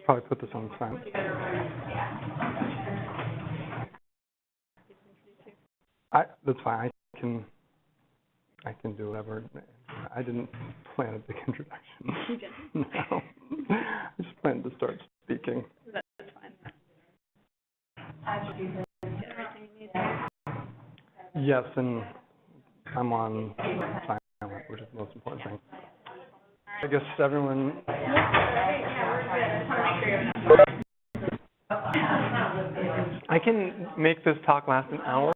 Probably put this on time. That's fine. I can do whatever. I didn't plan a big introduction. No. I just planned to start speaking. That's fine. Yes, and I'm on silent, which is the most important thing. I guess everyone. I can make this talk last an hour,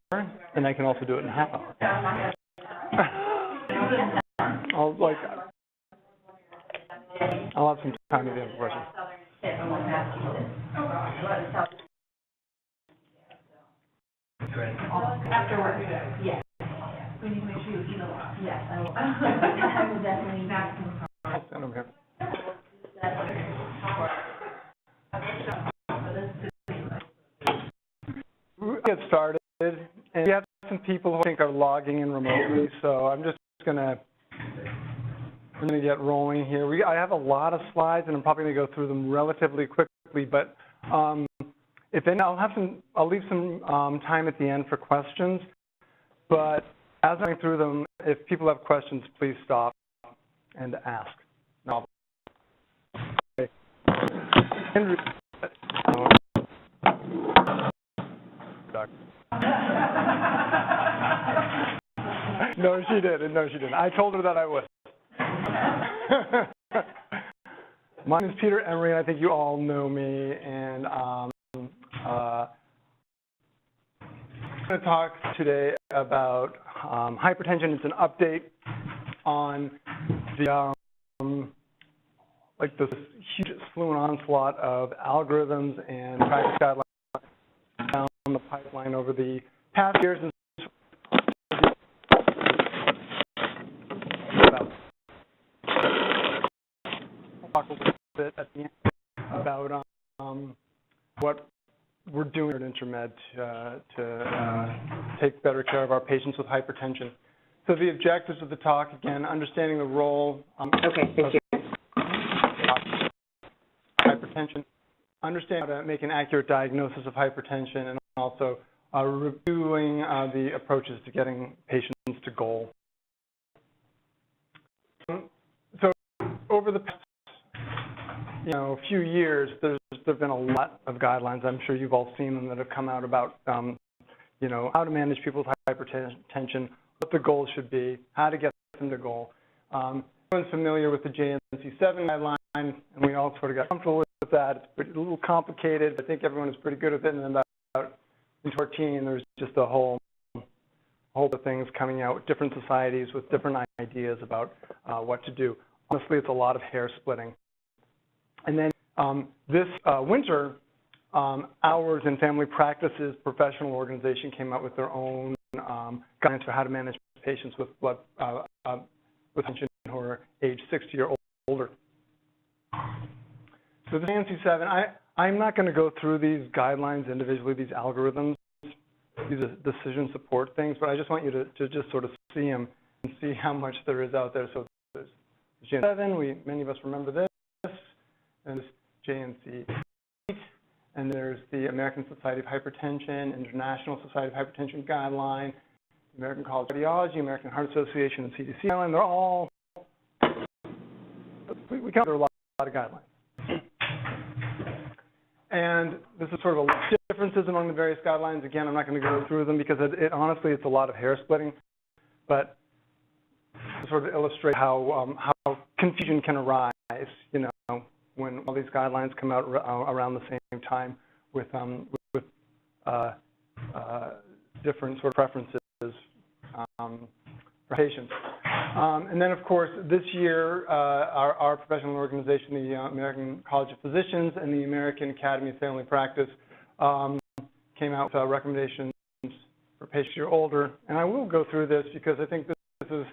and I can also do it in a half hour. I'll have some time if you have questions. Afterwards, yes. We need to make sure you eat a lot. Yes, I will. I will definitely. I'll stand over here. We'll get started, and we have some people who I think are logging in remotely, so I'm just gonna get rolling here. I have a lot of slides, and I'm probably gonna go through them relatively quickly, but if any, I'll leave some time at the end for questions. But as I'm going through them, if people have questions, please stop and ask. No. Okay. No, she didn't. No, she didn't. I told her that I would. My name is Peter Emery, and I think you all know me. And I'm going to talk today about hypertension. It's an update on the this huge slew and onslaught of algorithms and practice guidelines down the pipeline over the past years. And I'll talk a little bit at the end about what we're doing at Intermed to take better care of our patients with hypertension. So the objectives of the talk, again, understanding the role hypertension, understanding how to make an accurate diagnosis of hypertension, and also reviewing the approaches to getting patients to goal. So over the past few years, there've been a lot of guidelines. I'm sure you've all seen them that have come out about how to manage people with hypertension, what the goals should be, how to get them to goal. Everyone's familiar with the JNC7 guideline, and we all sort of got comfortable with that. It's a little complicated. I think everyone is pretty good with it. And then about in 2014, there's just a whole of things coming out with different societies with different ideas about what to do. Honestly, it's a lot of hair splitting. And then this winter, Ours and Family Practices professional organization came out with their own guidance for how to manage patients with hypertension who are age 60 or older. So the JNC7, I'm not going to go through these guidelines individually, these algorithms, these decision support things, but I just want you to just sort of see them and see how much there is out there. So there's JNC7, many of us remember this, and there's JNC8, and there's the American Society of Hypertension, International Society of Hypertension Guideline, American College of Cardiology, American Heart Association, and CDC guideline. They're all, we count there are a lot of guidelines. And this is sort of a lot of differences among the various guidelines. Again, I'm not going to go through them because honestly, it's a lot of hair splitting. But to sort of illustrate how confusion can arise, when all these guidelines come out around the same time with different sort of preferences for patients. And then, of course, this year, our professional organization, the American College of Physicians and the American Academy of Family Practice, came out with recommendations for patients who are older. And I will go through this because I think this is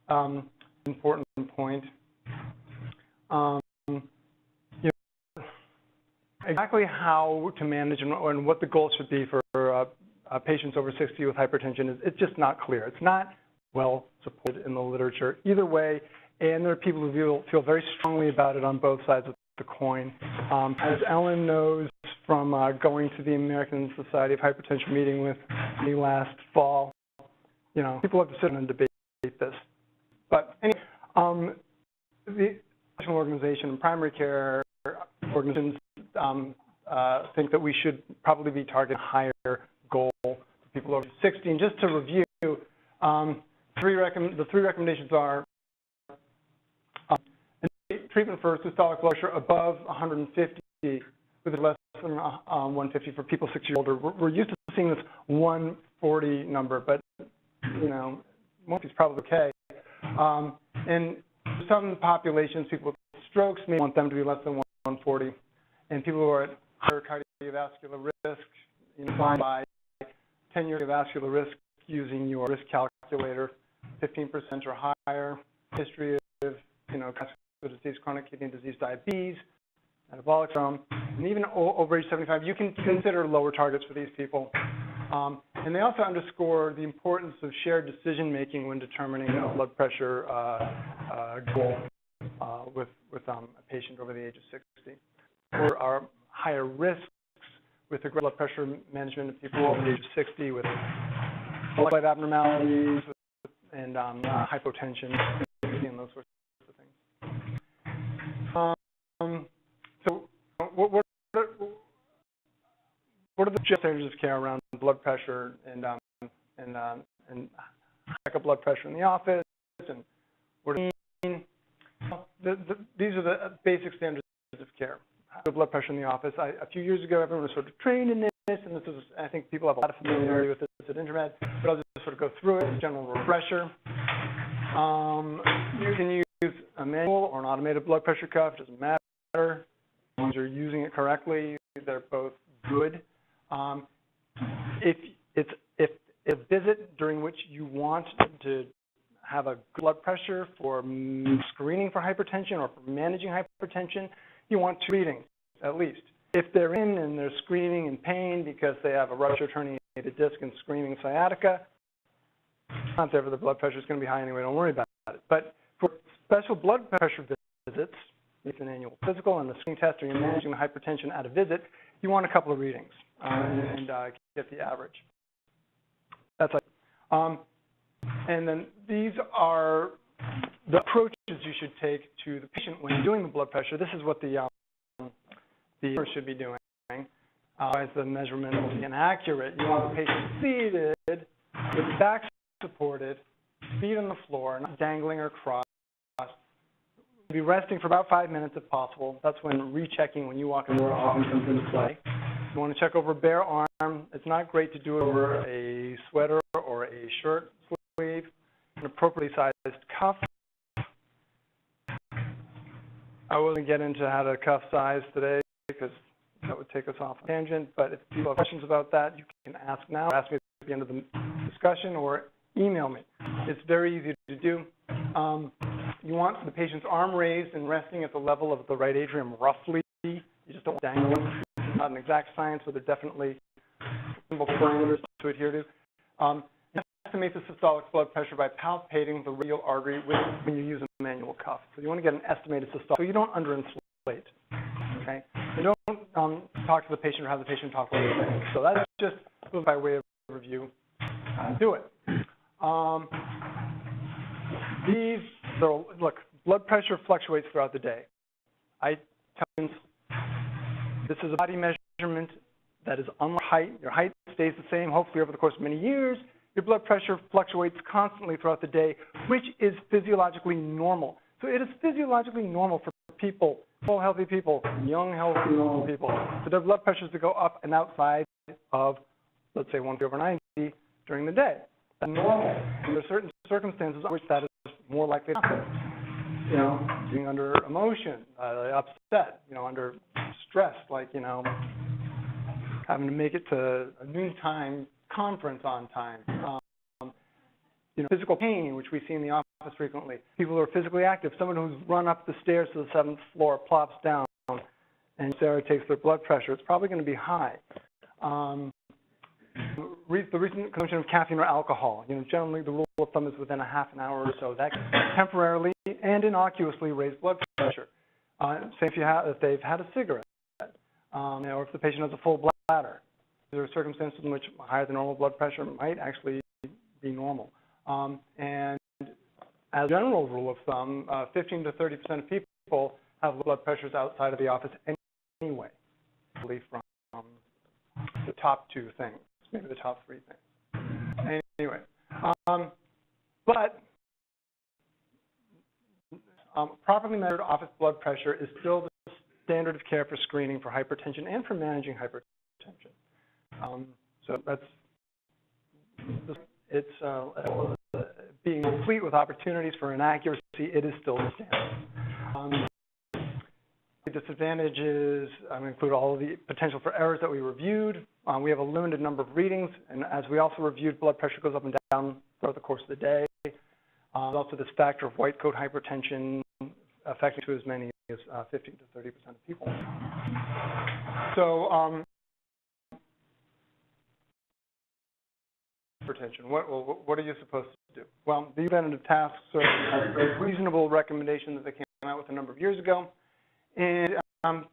an important point. Exactly how to manage and what the goals should be for patients over 60 with hypertension it's just not clear. It's not well supported in the literature either way, and there are people who feel very strongly about it on both sides of the coin. As Ellen knows from going to the American Society of Hypertension meeting with me last fall, people have to sit and debate this. But anyway, the national organization and primary care organizations think that we should probably be targeting a higher goal for people over 60. And just to review, the three recommendations are treatment for systolic blood pressure above 150 with less than 150 for people 60 years older. We're used to seeing this 140 number, but most is probably okay. And some populations, people with strokes, may want them to be less than 140, and people who are at higher cardiovascular risk, defined by 10-year cardiovascular risk using your risk calculator, 15% or higher, history of cardiovascular disease, chronic kidney disease, diabetes, metabolic syndrome, and even over age 75, you can consider lower targets for these people. And they also underscore the importance of shared decision-making when determining a blood pressure goal with a patient over the age of 60. There are higher risks with the blood pressure management of people over the age of 60 with blood abnormalities and hypotension and those sorts of things. So what are the standards of care around blood pressure and check up blood pressure in the office, and what do you mean? These are the basic standards of care. Blood pressure in the office. A few years ago, everyone was sort of trained in this, and this is, I think people have a lot of familiarity with this at Intramed, but I'll just sort of go through it as a general refresher. You can use a manual or an automated blood pressure cuff, doesn't matter. As long as you're using it correctly, they're both good. If it's a visit during which you want to have a good blood pressure for screening for hypertension or for managing hypertension, you want 2 readings at least. If they're in and they're screaming in pain because they have a ruptured herniated disc and screaming sciatica, not there, the blood pressure is going to be high anyway, don't worry about it. But for special blood pressure visits, it's an annual physical and a screening test, or you're managing the hypertension at a visit, you want a couple of readings and get the average. That's like, and then these are the approaches you should take to the patient when doing the blood pressure. This is what the nurse should be doing. Otherwise, the measurement will be inaccurate. You want the patient seated, with back supported, feet on the floor, not dangling or crossed. Be resting for about 5 minutes if possible. That's when rechecking when you walk in the door often comes into play. You want to check over a bare arm. It's not great to do it over a sweater or a shirt sleeve. An appropriately sized cuff. I wasn't get into how to cuff size today because that would take us off a tangent, but if you have questions about that, you can ask now, ask me at the end of the discussion, or email me. It's very easy to do. You want the patient's arm raised and resting at the level of the right atrium roughly. You just don't dangle them. It's not an exact science, but there are definitely simple parameters to adhere to. Estimate the systolic blood pressure by palpating the radial artery when you use a manual cuff. So you want to get an estimated systolic, so you don't underinflate. Okay? You don't talk to the patient or have the patient talk while you're saying. So that's just by way of review. Do it. Look, blood pressure fluctuates throughout the day. I tell patients this is a body measurement that is unlike height. Your height stays the same, hopefully over the course of many years. Your blood pressure fluctuates constantly throughout the day, which is physiologically normal. So it is physiologically normal for people, full healthy people, young, healthy, normal people, for their blood pressures to go up and outside of, let's say, 1/90 during the day. That's normal. And there are certain circumstances in which that is more likely to happen. Being under emotion, upset, under stress, like, having to make it to a noontime conference on time. Physical pain, which we see in the office frequently. People who are physically active, someone who's run up the stairs to the 7th floor, plops down, and Sarah takes their blood pressure. It's probably going to be high. The recent consumption of caffeine or alcohol. Generally the rule of thumb is within a half an hour or so. That can temporarily and innocuously raise blood pressure. Same if they've had a cigarette, or if the patient has a full bladder. There are circumstances in which higher than normal blood pressure might actually be normal. And as a general rule of thumb, 15 to 30% of people have blood pressures outside of the office anyway, from the top two things, maybe the top three things. Anyway, but properly measured office blood pressure is still the standard of care for screening for hypertension and for managing hypertension. So being complete with opportunities for inaccuracy, it is still the standard. The disadvantages include all of the potential for errors that we reviewed. We have a limited number of readings, and as we also reviewed, blood pressure goes up and down throughout the course of the day. There's also this factor of white coat hypertension affecting to as many as 15 to 30% of people. So hypertension, what are you supposed to do? Well, the preventative tasks are a reasonable recommendation that they came out with a number of years ago. And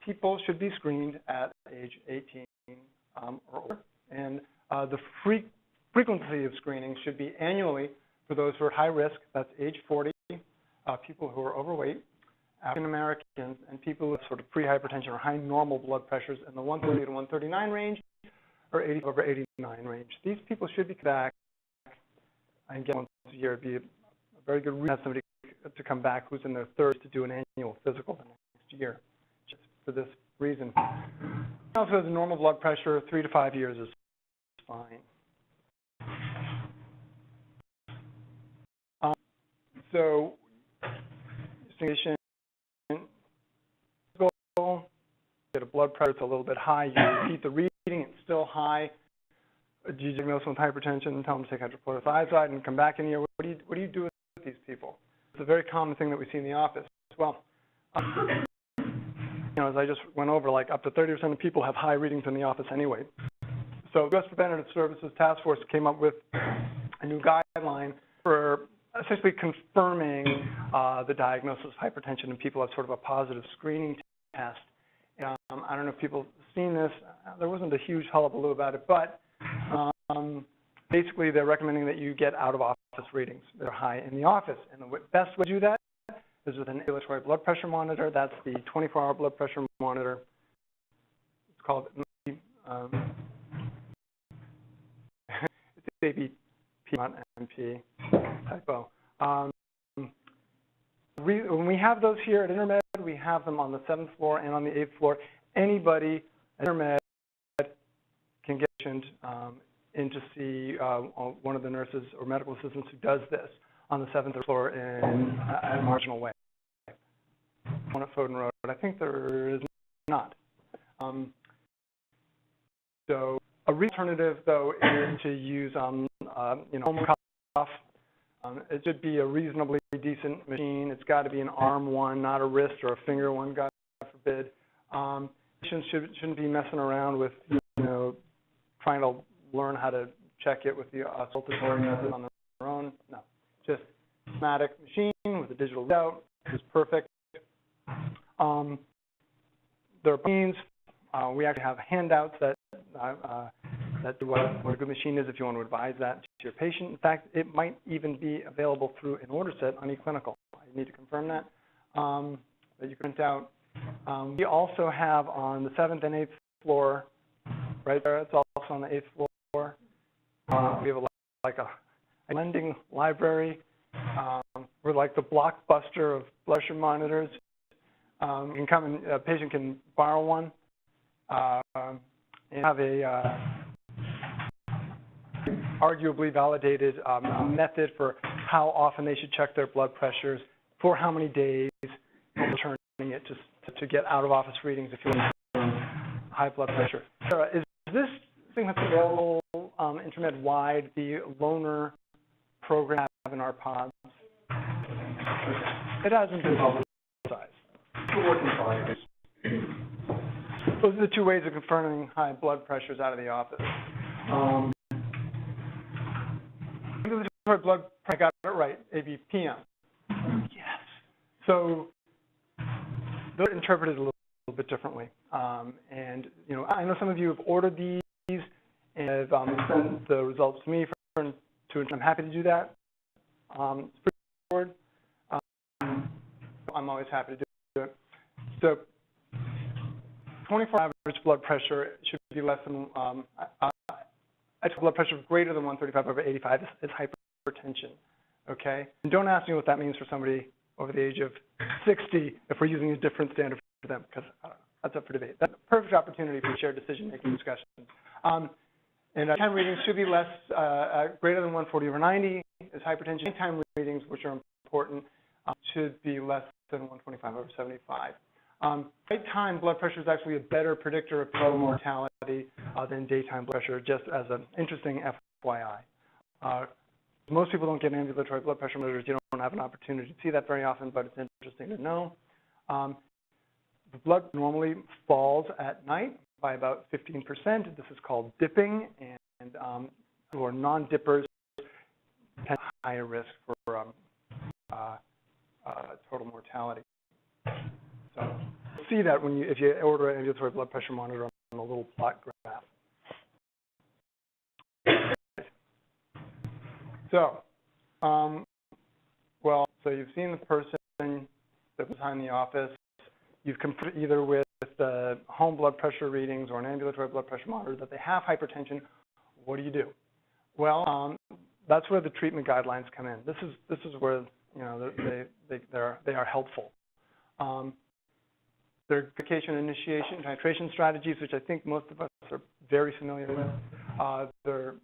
people should be screened at age 18 or older. And the frequency of screening should be annually for those who are high risk, that's age 40, people who are overweight, African Americans, and people with sort of pre-hypertension or high normal blood pressures in the 130 to 139 range or 80 over 89 range. These people should be back and get once a year. It'd be a very good reason to have somebody to come back who's in their 30s to do an annual physical the next year, just for this reason. Also, has a normal blood pressure, 3 to 5 years is fine. So, distinction, get a blood pressure that's a little bit high, you repeat the reading, it's still high. Do you diagnose them with hypertension and tell them to take hydrochlorothiazide and come back in here? What do you do with these people? It's a very common thing that we see in the office as well. As I just went over, like up to 30% of people have high readings in the office anyway. So the U.S. Preventative Services Task Force came up with a new guideline for essentially confirming the diagnosis of hypertension in people as sort of a positive screening test. I don't know if people have seen this. There wasn't a huge hullabaloo about it, but basically they're recommending that you get out-of-office readings that are high in the office. And the best way to do that is with an ambulatory blood pressure monitor. That's the 24-hour blood pressure monitor. It's called it's ABP, not MP, typo. When we have those here at Intermed, we have them on the 7th floor and on the 8th floor. Anybody at Intermed can get in to see one of the nurses or medical assistants who does this on the 7th floor in a marginal way. One at Foden Road, but I think there is not. So a alternative, though, is to use home cuff. It should be a reasonably decent machine. It's got to be an arm one, not a wrist or a finger one, God forbid. Patients shouldn't be messing around with, trying to learn how to check it with the auscultatory method on their own. No, just a automatic machine with a digital readout is perfect. There are means. We actually have handouts that do what a good machine is if you want to advise that to your patient. In fact, it might even be available through an order set on eClinical. I need to confirm that you can print out. We also have on the 7th and 8th floor, right there, it's also on the 8th floor. We have a lending library. We're like the Blockbuster of blood pressure monitors. You can come and a patient can borrow one and have a arguably validated method for how often they should check their blood pressures, for how many days, and returning it to get out-of-office readings if you want high blood pressure. Is this thing that's available Intermed-wide, the loaner program in our pods? It hasn't been publicized. We're working on it. Those are the two ways of confirming high blood pressures out of the office. Blood pressure, I got it right, ABPM. Yes. So they're interpreted a little bit differently. And, you know, I know some of you have ordered these and have sent the results to me and I'm happy to do that. It's pretty straightforward. I'm always happy to do it. So 24 average blood pressure should be less than, blood pressure greater than 135/85 is hypertension, okay? And don't ask me what that means for somebody over the age of 60 if we're using a different standard for them, because that's up for debate. That's a perfect opportunity for shared decision-making discussions. And time readings should be less, greater than 140/90 is hypertension. Nighttime readings, which are important, should be less than 125/75. Nighttime blood pressure is actually a better predictor of total mortality than daytime blood pressure, just as an interesting FYI. Most people don't get ambulatory blood pressure measures. You don't have an opportunity to see that very often, but it's interesting to know. The blood normally falls at night by about 15%. This is called dipping, and who are non-dippers have higher risk for total mortality. So you'll see that when if you order an ambulatory blood pressure monitor on a little plot graph. So, so you've seen the person that was behind the office. You've compared either with the home blood pressure readings or an ambulatory blood pressure monitor that they have hypertension. What do you do? Well, that's where the treatment guidelines come in. This is where, you know, they are helpful. There are medication initiation, titration strategies, which I think most of us are very familiar with. They're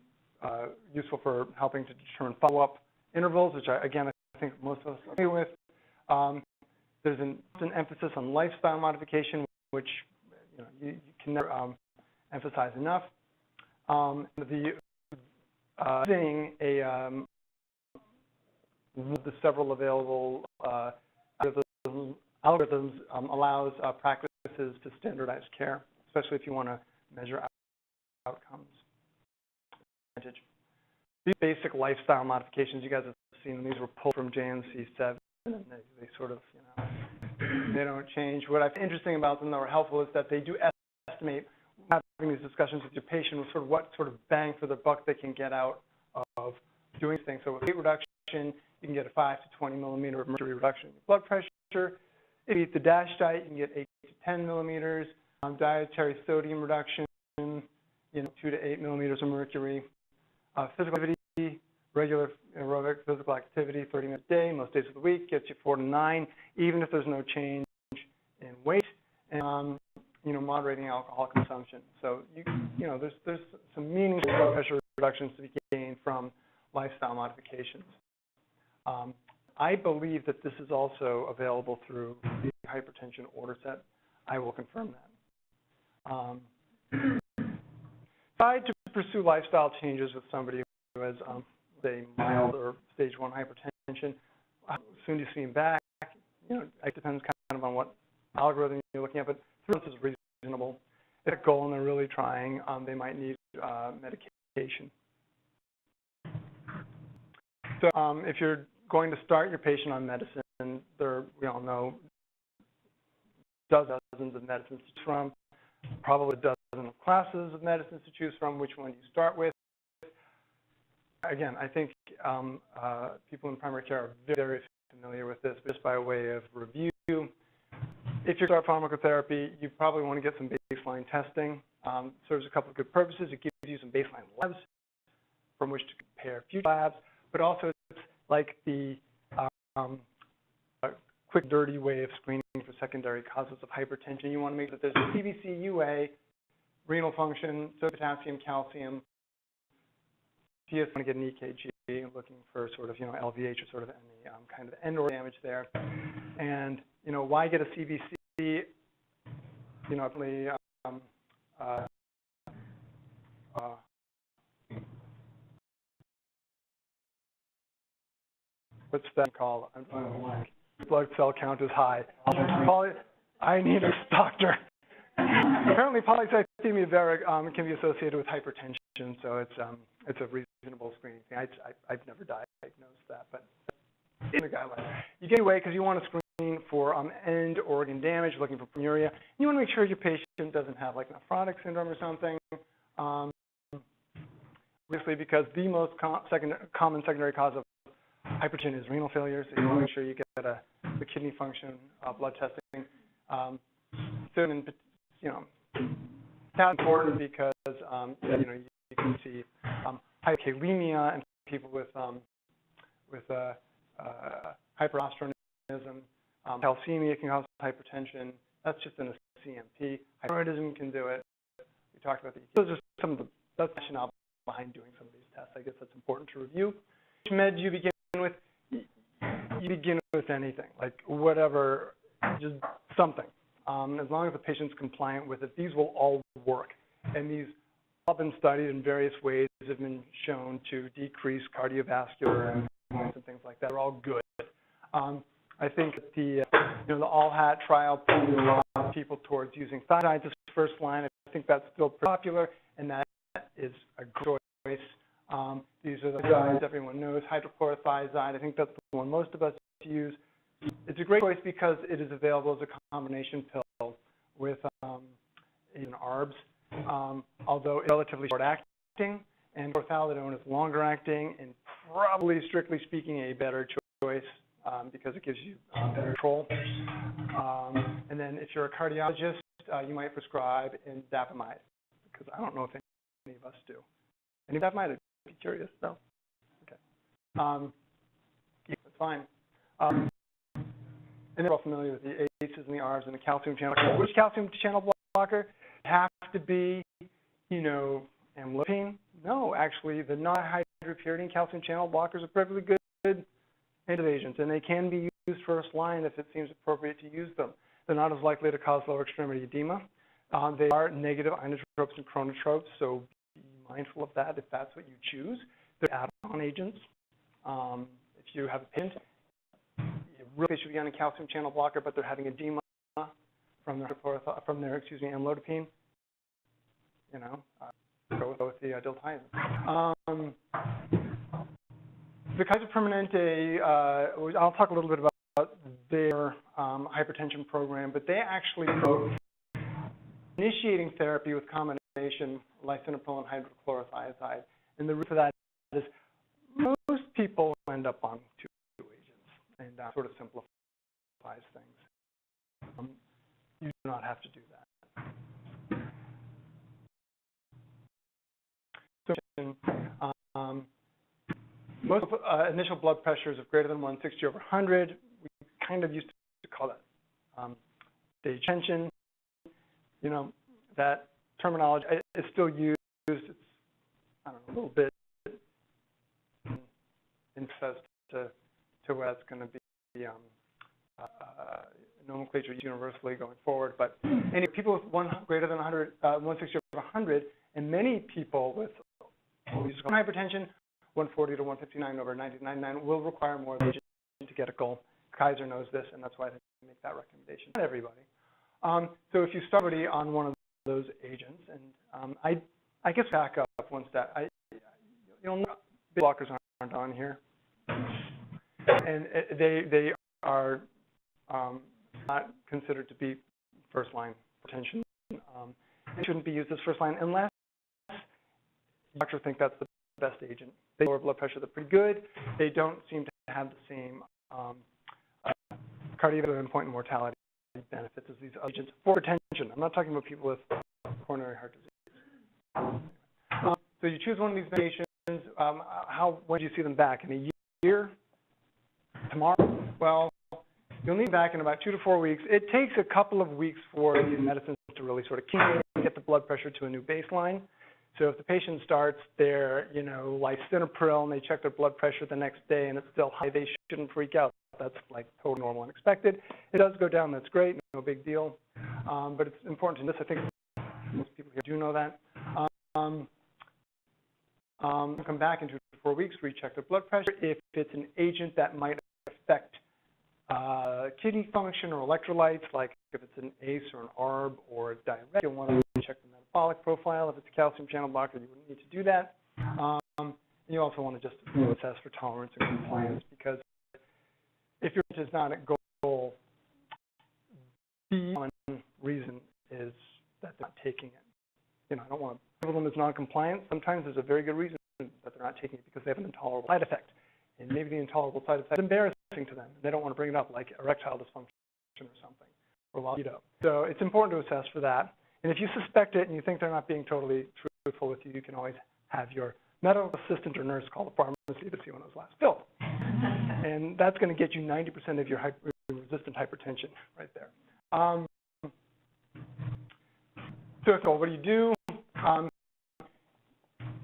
useful for helping to determine follow-up intervals, which I think most of us are familiar with. There's an emphasis on lifestyle modification, which you can never emphasize enough. Using the several available algorithms allows practices to standardize care, especially if you want to measure outcomes. These basic lifestyle modifications, you guys have seen, these were pulled from JNC 7, and they sort of, you know, they don't change. What I find interesting about them that are helpful is that they do estimate, having these discussions with your patient, with sort of what sort of bang for the buck they can get out of doing things. So with weight reduction, you can get a 5 to 20 millimeter of mercury reduction in blood pressure. If you eat the DASH diet, you can get 8 to 10 millimeters. Dietary sodium reduction, 2 to 8 millimeters of mercury. Physical activity, regular aerobic physical activity, 30 minutes a day, most days of the week, gets you 4 to 9, even if there's no change in weight, and moderating alcohol consumption. So there's some meaningful blood pressure reductions to be gained from lifestyle modifications. I believe that this is also available through the hypertension order set. I will confirm that. Try to pursue lifestyle changes with somebody who has, say, mild or stage 1 hypertension. How soon do you see him back? It depends kind of on what algorithm you're looking at, but 3 months is reasonable. If it's a goal and they're really trying, they might need medication. So if you're going to start your patient on medicine, we all know dozens of medicines to choose from, probably a dozen of classes of medicines to choose from. Which one do you start with? Again, I think people in primary care are very familiar with this. Just by way of review, if you start pharmacotherapy, you probably want to get some baseline testing. Serves a couple of good purposes. It gives you some baseline labs from which to compare future labs, but also it's like the quick, dirty way of screening for secondary causes of hypertension. You want to make sure that there's a CBC, UA, renal function, so potassium, calcium. You just want to get an EKG, looking for sort of LVH or sort of any kind of end organ damage there. And why get a CBC? What's that called? Blood cell count is high. I need a doctor. Apparently, polycythemia vera can be associated with hypertension, so it's a reasonable screening thing. I've never diagnosed that, but in the guidelines, you get away because you want to screen for end organ damage, looking for proteinuria. You want to make sure your patient doesn't have like nephrotic syndrome or something. Obviously, because the most common secondary cause of hypertension is renal failure, so you want to make sure you get the kidney function blood testing. That's important because you can see hypokalemia in people with hyperostronism, calcemia can cause hypertension. That's just in a CMP. Hyperthyroidism can do it. We talked about those are some of the rationale behind doing some of these tests. I guess that's important to review. Which meds you begin with? You begin with anything, like whatever, just something. As long as the patient's compliant with it, these will all work. And these have been studied in various ways, have been shown to decrease cardiovascular endpoints and things like that. They're all good. I think the All-Hat trial pulled a lot of people towards using thiazides as first line. I think that's still popular, and that is a good choice. These are the thiazides everyone knows, hydrochlorothiazide. I think that's the one most of us use. It's a great choice because it is available as a combination pill with ARBs, although it's relatively short-acting, and chlorothalidone is longer-acting and probably, strictly speaking, a better choice because it gives you better control. And then if you're a cardiologist, you might prescribe indapamide, because I don't know if any of us do. Any indapamide? I'd be curious, though. Okay. Yeah, that's fine. And they're all familiar with the ACEs and the ARBs and the calcium channel blocker. Which calcium channel blocker? Have to be, amlodipine? No, actually, the non-hydropyridine calcium channel blockers are perfectly good agents, and they can be used first line if it seems appropriate to use them. They're not as likely to cause lower extremity edema. They are negative inotropes and chronotropes, so be mindful of that if that's what you choose. They're add-on agents. If you have a patient, really should be on a calcium channel blocker, but they're having edema from their amlodipine. Go with the diltiazem. The Kaiser Permanente, I'll talk a little bit about their hypertension program, but they actually wrote initiating therapy with combination lisinopril and hydrochlorothiazide. And the reason for that is most people end up on two agents, and that sort of simplifies things. You do not have to do that. So, most initial blood pressures of greater than 160 over 100, we kind of used to call that stage tension. That terminology is still used. It's, a little bit incest to where it's going to be nomenclature used universally going forward. But anyway, people with greater than 160 over 100, and many people with hypertension, 140 to 159 over 99 will require more agent to get a goal. Kaiser knows this, and that's why they make that recommendation. Not everybody. So if you start somebody on one of those agents, and I guess back up one step. Blockers aren't on here, and they are not considered to be first line hypertension. They shouldn't be used as first line unless doctors think that's the best agent. They lower blood pressure, they're pretty good. They don't seem to have the same cardiovascular endpoint and mortality benefits as these agents for hypertension. I'm not talking about people with coronary heart disease. So you choose one of these medications. When do you see them back? In a year? Tomorrow? Well, you'll need them back in about 2 to 4 weeks. It takes a couple of weeks for these medicines to really sort of get the blood pressure to a new baseline. So if the patient starts their, lisinopril and they check their blood pressure the next day and it's still high, they shouldn't freak out. That's like totally normal and expected. It does go down, that's great, no big deal. But it's important to know this. I think most people here do know that. Come back in 2 to 4 weeks, recheck their blood pressure. If it's an agent that might affect kidney function or electrolytes, like if it's an ACE or an ARB or a diuretic, you'll want to check the metabolic profile. If it's a calcium channel blocker, you wouldn't need to do that. You also want to just assess for tolerance and compliance, because if your patient is not at goal, the common reason is that they're not taking it. You know, I don't want to label them as non-compliant. Sometimes there's a very good reason that they're not taking it because they have an intolerable side effect. And maybe the intolerable side effect is embarrassing to them. They don't want to bring it up, like erectile dysfunction or something, or libido. So it's important to assess for that. And if you suspect it and you think they're not being totally truthful with you, you can always have your medical assistant or nurse call the pharmacy to see when it was last filled. And that's going to get you 90% of your resistant hypertension right there. So what do you do?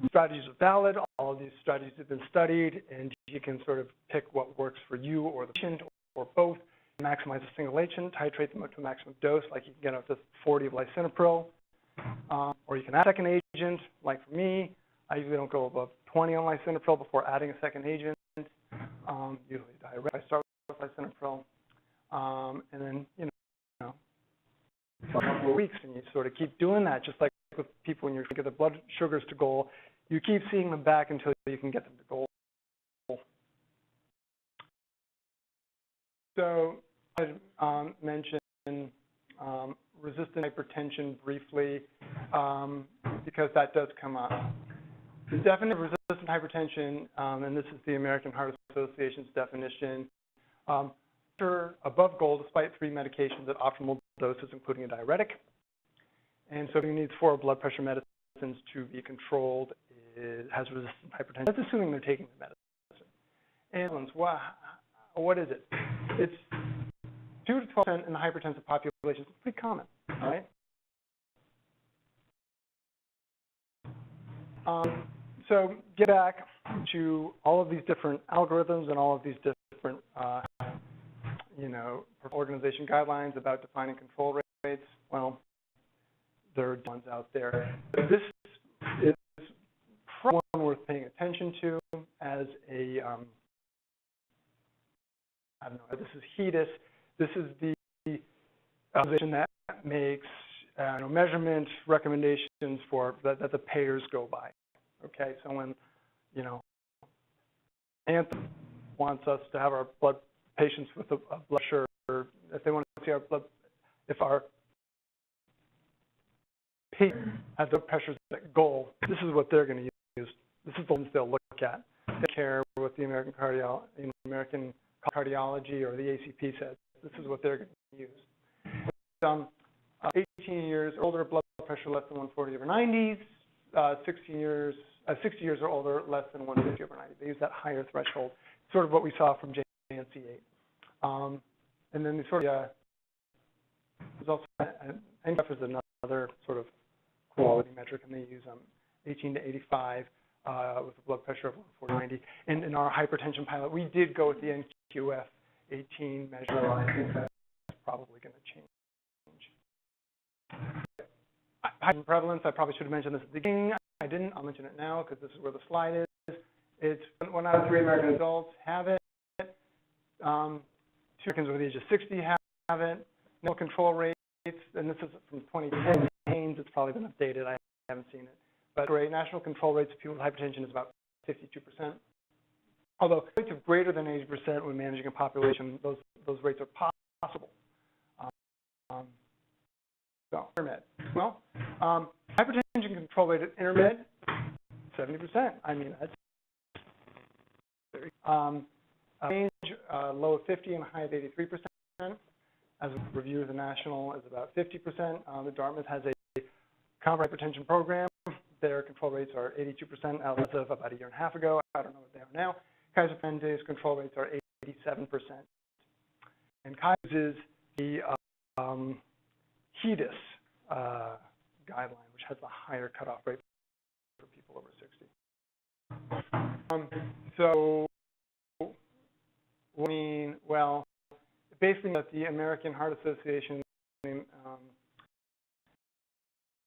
Strategies are valid. All of these strategies have been studied, and you can sort of pick what works for you or the patient or both. Maximize a single agent, titrate them up to a maximum dose, like you can get up to 40 of lisinopril. Or you can add a second agent, like for me. I usually don't go above 20 on lisinopril before adding a second agent. Usually diuretic. I start with lisinopril. And then, you know, for a couple of weeks, and you sort of keep doing that, just like with people when you get their blood sugars to goal. You keep seeing them back until you can get them to goal. So I mentioned resistant hypertension briefly because that does come up. The definition of resistant hypertension, and this is the American Heart Association's definition, above goal despite 3 medications at optimal doses, including a diuretic. And so who needs 4 blood pressure medicines to be controlled has resistant hypertension. That's assuming they're taking the medicine. And what is it? It's 2 to 12% in the hypertensive population. It's pretty common, right? So get back to all of these different algorithms and all of these different, organization guidelines about defining control rates. Well, there are ones out there. This is probably one worth paying attention to as a, I don't know, this is HEDIS. This is the organization that makes measurement recommendations for that the payers go by. Okay, so when, Anthem wants us to have our blood patients with a blood pressure, if they want to see our blood, if our patient has their pressures at goal, this is what they're going to use. This is the ones they'll look at. They care what the American Cardiology or the ACP says. This is what they're going to use. 18 years or older, blood pressure less than 140 over 90s. 60 years or older, less than 150 over 90. They use that higher threshold, sort of what we saw from JNC8. And then there's also NGF is another sort of quality metric, and they use 18 to 85 with a blood pressure of 140 90. And in our hypertension pilot, we did go with the NQF 18 measure. Well, I think that's probably going to change. Hypertension prevalence, I probably should have mentioned this at the beginning. I didn't. I'll mention it now because this is where the slide is. It's 1 out of 3 American adults have it. 2 Americans over the age of 60 have it. No control rates, and this is from 2010. It's probably been updated. I haven't seen it. But great. National control rates of people with hypertension is about 52%. Although rates of greater than 80% when managing a population, those rates are possible. So, intermed. Well, hypertension control rate at intermed, 70%. I mean, that's very range, low of 50 and high of 83%. As a review of the national is about 50%. The Dartmouth has a comprehensive hypertension program. Their control rates are 82% as of about a year and a half ago. I don't know what they are now. Kaiser Permanente's control rates are 87%. And Kaiser is the HEDIS guideline, which has a higher cutoff rate for people over 60. So, well, basically the American Heart Association,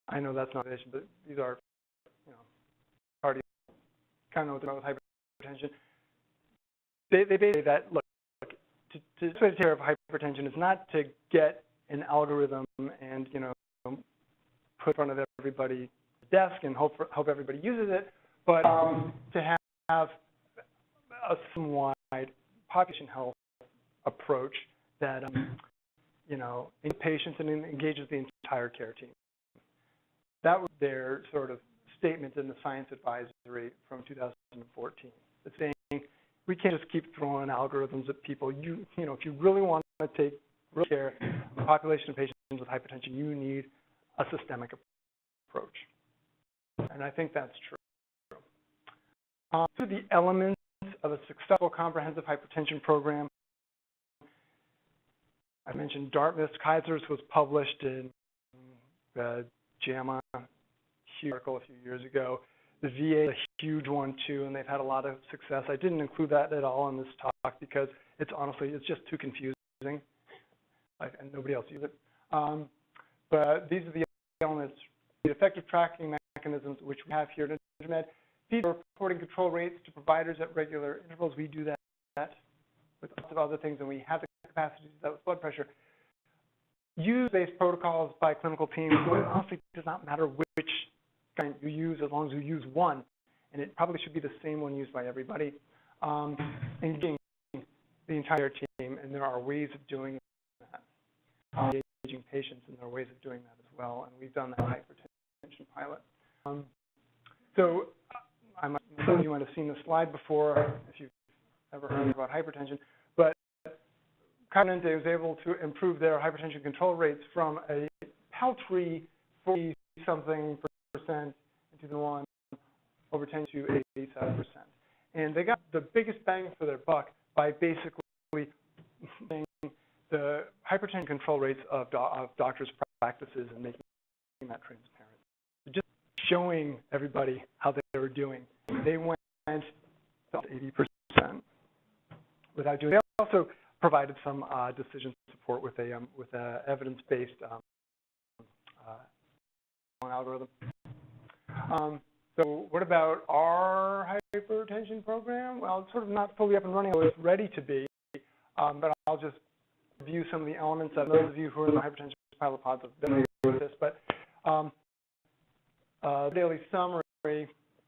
I know that's not an issue, but these are, cardio, kind of know what they're about with hypertension. They basically say that, look, to take care of hypertension is not to get an algorithm and, put in front of everybody's desk and hope everybody uses it, but to have a somewhat population health approach that in patients and engages the entire care team. That was their sort of statement in the science advisory from 2014. It's saying we can't just keep throwing algorithms at people. If you really want to take real care of a population of patients with hypertension, you need a systemic approach. And I think that's true. So the elements of a successful comprehensive hypertension program. I mentioned Dartmouth. Kaiser's was published in JAMA, huge article a few years ago. The VA is a huge one too, and they've had a lot of success. I didn't include that at all in this talk because it's just too confusing, and nobody else uses it. But these are the elements, the effective tracking mechanisms which we have here at InterMed. People reporting control rates to providers at regular intervals. We do that with lots of other things, and we have the capacity to do that with blood pressure. Use-based protocols by clinical teams. So it honestly does not matter which kind you use as long as you use one, and it probably should be the same one used by everybody. Engaging the entire team, and there are ways of doing that. Engaging patients, and there are ways of doing that as well, and we've done that in hypertension pilot. So some of you might have seen this slide before if you've ever heard about hypertension, but Continente was able to improve their hypertension control rates from a paltry 40-something percent in 2001 over 10 to 87%. And they got the biggest bang for their buck by basically saying the hypertension control rates of doctors' practices and making that transparent. Just showing everybody how they were doing. They went to 80% without doing it. They also provided some decision support with a evidence-based algorithm. So what about our hypertension program? Well, it's sort of not fully up and running. It's ready to be, but I'll just review some of the elements of those of you who are in the hypertension pilot pods have been with this. But daily summary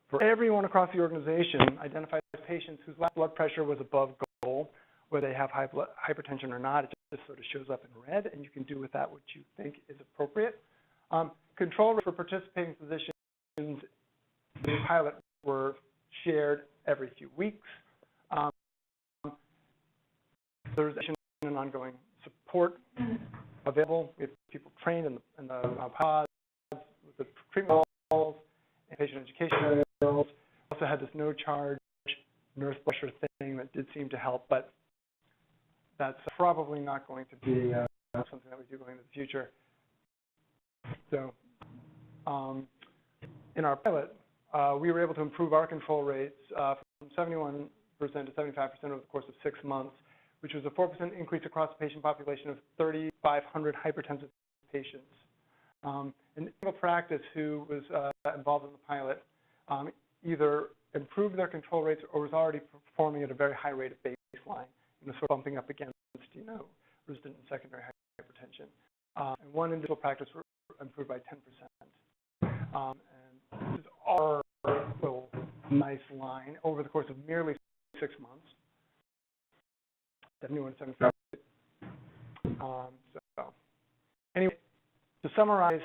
for everyone across the organization identifies patients whose blood pressure was above goal, whether they have hypertension or not. It just sort of shows up in red, and you can do with that what you think is appropriate. Control rates for participating physicians in the pilot were shared every few weeks. There's an ongoing support available. We have people trained in the pods with the treatment walls and patient education materials. Also had this no-charge nurse pressure thing that did seem to help, but that's probably not going to be something that we do going into the future. So in our pilot, we were able to improve our control rates from 71% to 75% over the course of 6 months, which was a 4% increase across the patient population of 3,500 hypertensive patients. An single practice who was involved in the pilot either improved their control rates or was already performing at a very high rate of baseline, sort of bumping up against, resistant and secondary hypertension. And one individual practice improved by 10%. And this is our little nice line over the course of merely 6 months. 71 to 75. So anyway, to summarize,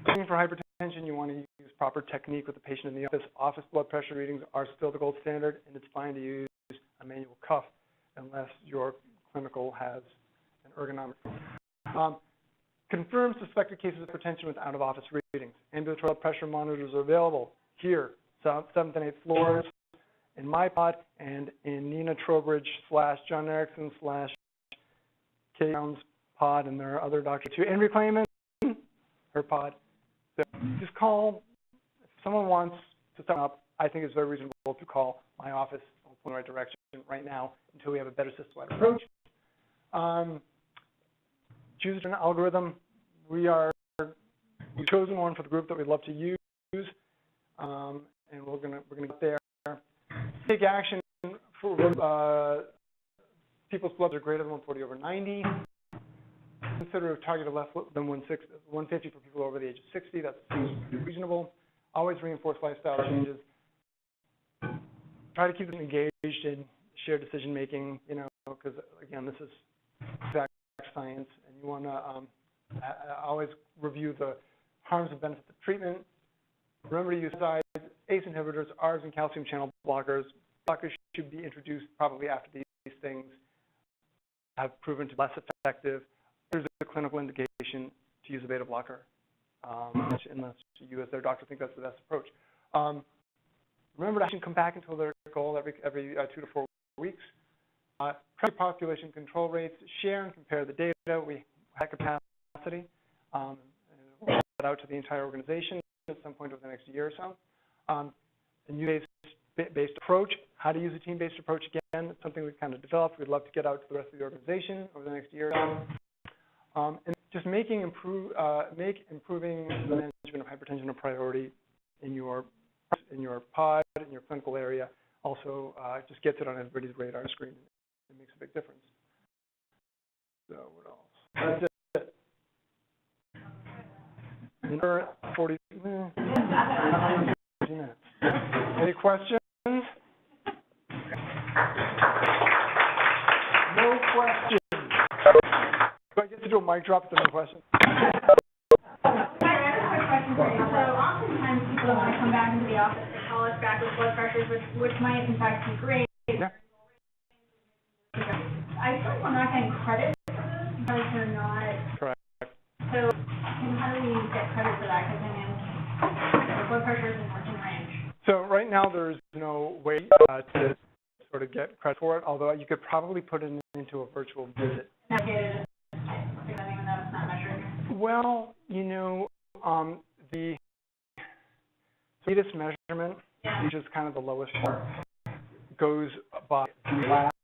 for hypertension, you want to use proper technique with the patient in the office. Office blood pressure readings are still the gold standard, and it's fine to use a manual cuff unless your clinical has an ergonomic. Confirm suspected cases of hypertension with out-of-office readings. Ambulatory blood pressure monitors are available here, 7th and 8th floors, in my pod, and in Nina Trowbridge / John Erickson / Kay Brown's pod, and there are other doctors too. Emery Clayman, her pod. So just call. If someone wants to start up, I think it's very reasonable to call my office. I'll point in the right direction right now until we have a better system-wide approach. Choose an algorithm. We've chosen one for the group that we'd love to use, and we're gonna get there. Take action for people's bloods are greater than 140 over 90. Consider a target of less than 150 for people over the age of 60. That seems reasonable. Always reinforce lifestyle changes. Try to keep them engaged in shared decision making, because again, this is exact science, and you want to always review the harms and benefits of treatment. Remember to use peptides, ACE inhibitors, ARBs, and calcium channel blockers. Blockers should be introduced probably after these things have proven to be less effective. There's a clinical indication to use a beta blocker, unless you as their doctor think that's the best approach. Remember to actually come back until their goal every 2 to 4 weeks. Track population control rates, share and compare the data. We have capacity, and we'll get that out to the entire organization at some point over the next year or so. And team-based approach, how to use a team-based approach again, it's something we've kind of developed. We'd love to get out to the rest of the organization over the next year or so. And just make improving the management of hypertension a priority in your pod, in your clinical area. Also, just gets it on everybody's radar screen. It makes a big difference. So what else? That's it. Another 40 minutes. Any questions? No questions. Do I get to do a mic drop if there's no questions? I have a quick question for you. So oftentimes people don't want to come back into the office to call us back with blood pressures, which might in fact be great. Yeah. I feel like we're not getting credit for those because they're not. Correct. So how do we get credit for that? Because I mean, the blood pressure isn't within range. So right now there's no way to sort of get credit for it, although you could probably put it into a virtual visit. Navigated, even though it's not measured. Well, you know, the latest measurement, which is kind of the lowest part, goes by the last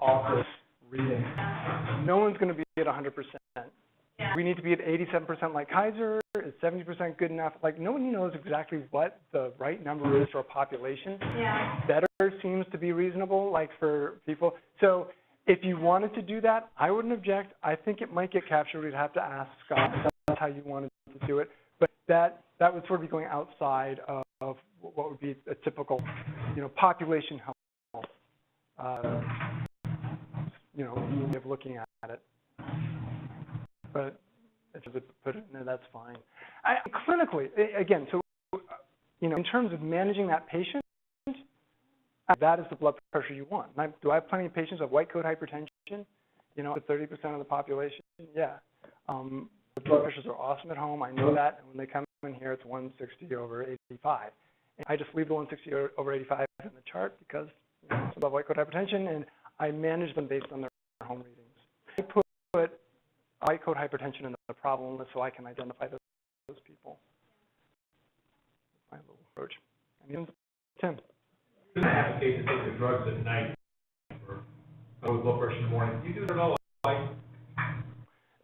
office reading. No one's going to be at 100%. We need to be at 87% like Kaiser. Is 70% good enough? Like, nobody knows exactly what the right number is for a population. Better seems to be reasonable, like for people. So if you wanted to do that, I wouldn't object. I think it might get captured. We'd have to ask Scott if that's how you wanted to do it. But that would sort of be going outside of what would be a typical, you know, population health, you know, way of looking at it. But if you put it in there, that's fine. Clinically, again, so, you know, in terms of managing that patient, that is the blood pressure you want. Do I have plenty of patients with white coat hypertension? You know, 30% of the population? Yeah. The blood pressures are awesome at home. I know that. And when they come in here, it's 160/85. And I just leave the 160/85 in the chart because, you know, it's above white coat hypertension, and I manage them based on their home readings. I put white coat hypertension in the problem list so I can identify those people. My little approach. Tim. You advocate to take the drugs at night for low blood pressure in the morning. Do you do that at all?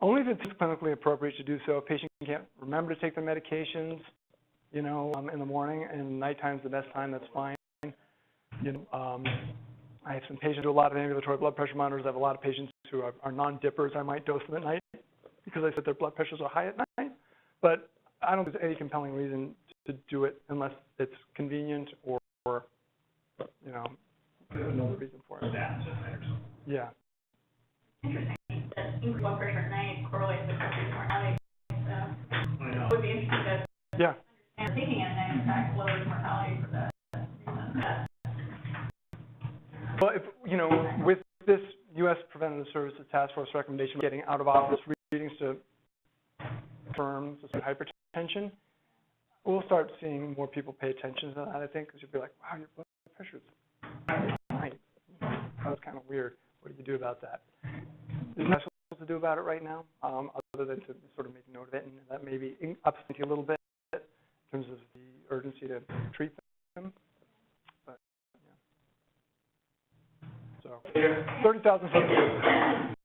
Only if it's clinically appropriate to do so. A patient can't remember to take their medications, you know, in the morning, and nighttime's the best time. That's fine. You know, I have some patients who do a lot of ambulatory blood pressure monitors. I have a lot of patients who are non-dippers. I might dose them at night because I said their blood pressures are high at night. But I don't think there's any compelling reason to do it unless it's convenient or you know, there's another reason for it. Yeah. Interesting. That increased blood pressure at night correlates with increased mortality. So it would be interesting to understand taking it at night, in fact, lowers mortality for that reason. Well, if, you know, with this U.S. Preventive Services Task Force recommendation, getting out of office readings to confirm hypertension, we'll start seeing more people pay attention to that, I think, because you'll be like, wow, your blood pressure's high. That was kind of weird. What do you do about that? There's nothing to do about it right now, other than to sort of make note of it, and that maybe ups you a little bit in terms of the urgency to treat them. But, yeah. So, 30,000 folks.